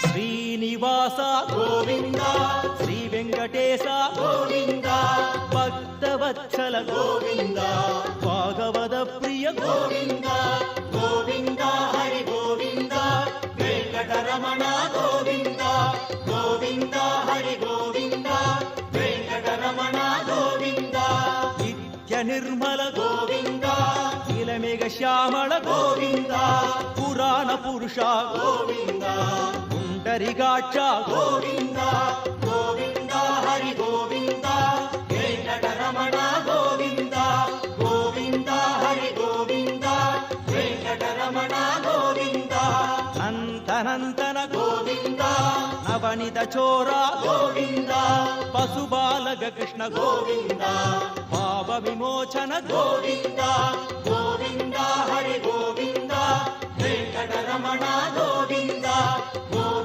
శ్రీనివాస గోవింద శ్రీ వెంకటేశ గోవింద భక్తవత్సల గోవింద భాగవత ప్రియ గోవింద గోవింద హరి గోవింద వెంకటరమణ గోవింద గోవింద హరి గోవింద వెంకటరమణ గోవింద నిత్య నిర్మల గోవింద నీలమేఘ శ్యామళ గోవింద పురాణ పురుష గోవింద పుండరీకాక్ష గోవింద గోవింద హరి గోవింద వెంకటరమణ గోవింద గోవింద హరి గోవింద వెంకటరమణ గోవింద నంతనంతన గోవింద నవనిత చోర గోవింద పశుబాలక కృష్ణ గోవింద పాప విమోచన గోవింద గోవింద హరి గోవింద వెంకటరమణ గోవింద గోవింద